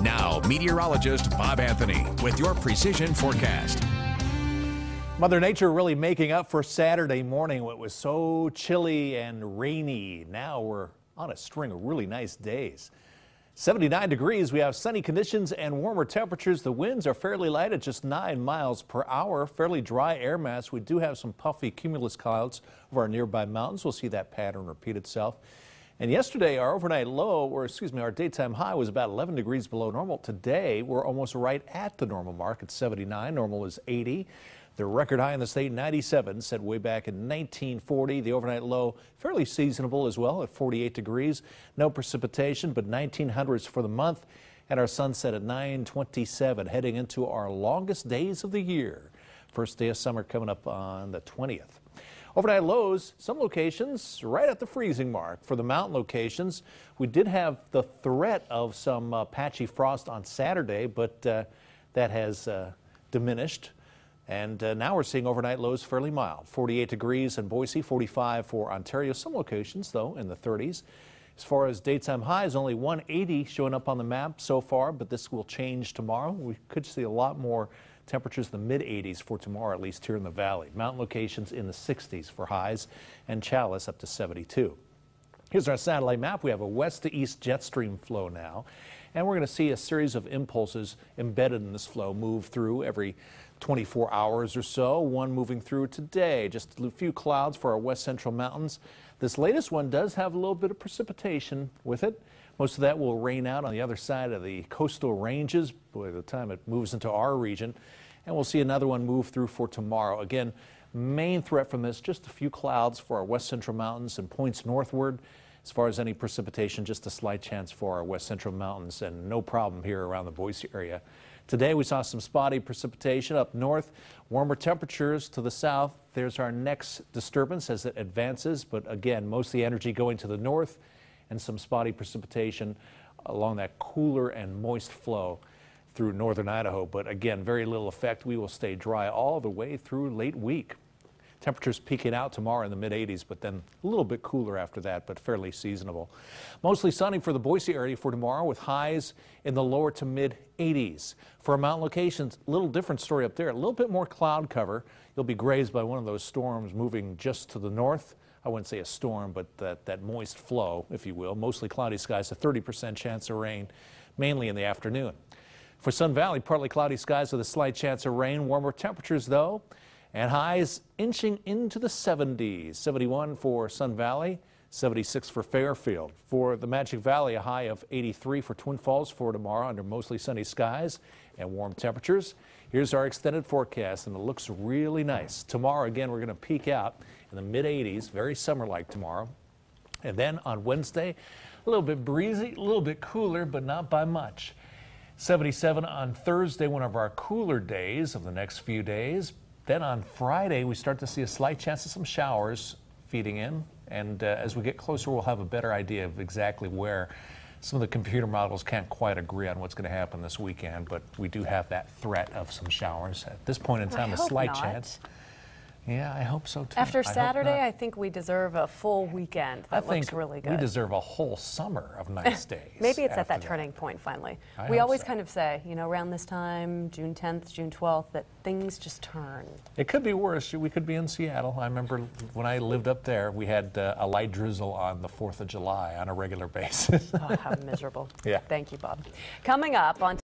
Now, meteorologist Bob Anthony with your precision forecast. Mother Nature really making up for Saturday morning. It was so chilly and rainy. Now we're on a string of really nice days. 79 degrees. We have sunny conditions and warmer temperatures. The winds are fairly light at just 9 miles per hour. Fairly dry air mass. We do have some puffy cumulus clouds over our nearby mountains. We'll see that pattern repeat itself. And yesterday, our overnight low, or excuse me, our daytime high was about 11 degrees below normal. Today, we're almost right at the normal mark at 79. Normal is 80. The record high in the state, 97, set way back in 1940. The overnight low, fairly seasonable as well at 48 degrees. No precipitation, but 1900s for the month. And our sunset at 9:27, heading into our longest days of the year. First day of summer coming up on the 20th. Overnight lows, some locations right at the freezing mark. For the mountain locations, we did have the threat of some patchy frost on Saturday, but that has diminished. And now we're seeing overnight lows fairly mild. 48 degrees in Boise, 45 for Ontario. Some locations, though, in the 30s. As far as daytime highs, only 180 showing up on the map so far, but this will change tomorrow. We could see a lot more temperatures in the mid-80s for tomorrow, at least here in the valley. Mountain locations in the 60s for highs, and Chalice up to 72. Here's our satellite map. We have a west to east jet stream flow now, and we're going to see a series of impulses embedded in this flow move through every 24 hours or so. One moving through today, just a few clouds for our west central mountains. This latest one does have a little bit of precipitation with it. Most of that will rain out on the other side of the coastal ranges by the time it moves into our region. And we'll see another one move through for tomorrow. Again, main threat from this, just a few clouds for our west central mountains and points northward. As far as any precipitation, just a slight chance for our west central mountains and no problem here around the Boise area. Today we saw some spotty precipitation up north, warmer temperatures to the south. There's our next disturbance as it advances, but again, most of the energy going to the north and some spotty precipitation along that cooler and moist flow through northern Idaho. But again, very little effect. We will stay dry all the way through late week. Temperatures peaking out tomorrow in the mid-80s, but then a little bit cooler after that, but fairly seasonable. Mostly sunny for the Boise area for tomorrow with highs in the lower to mid-80s. For our mountain locations, a little different story up there. A little bit more cloud cover. You'll be grazed by one of those storms moving just to the north. I wouldn't say a storm, but that moist flow, if you will. Mostly cloudy skies, a 30% chance of rain, mainly in the afternoon. For Sun Valley, partly cloudy skies with a slight chance of rain. Warmer temperatures, though, and highs inching into the 70s. 71 for Sun Valley, 76 for Fairfield. For the Magic Valley, a high of 83 for Twin Falls for tomorrow under mostly sunny skies and warm temperatures. Here's our extended forecast, and it looks really nice. Tomorrow, again, we're going to peak out in the mid-80s, very summer-like tomorrow. And then on Wednesday, a little bit breezy, a little bit cooler, but not by much. 77 on Thursday, one of our cooler days of the next few days. Then on Friday, we start to see a slight chance of some showers feeding in. And as we get closer, we'll have a better idea of exactly where. Some of the computer models can't quite agree on what's going to happen this weekend, but we do have that threat of some showers. At this point in time, a slight chance. Yeah, I hope so too. After Saturday, I think we deserve a full weekend. That looks really good. We deserve a whole summer of nice days. Maybe it's at that turning point finally. We always kind of say, you know, around this time, June 10th, June 12th, that things just turn. It could be worse. We could be in Seattle. I remember when I lived up there, we had a light drizzle on the 4th of July on a regular basis. Oh, how miserable. Yeah. Thank you, Bob. Coming up on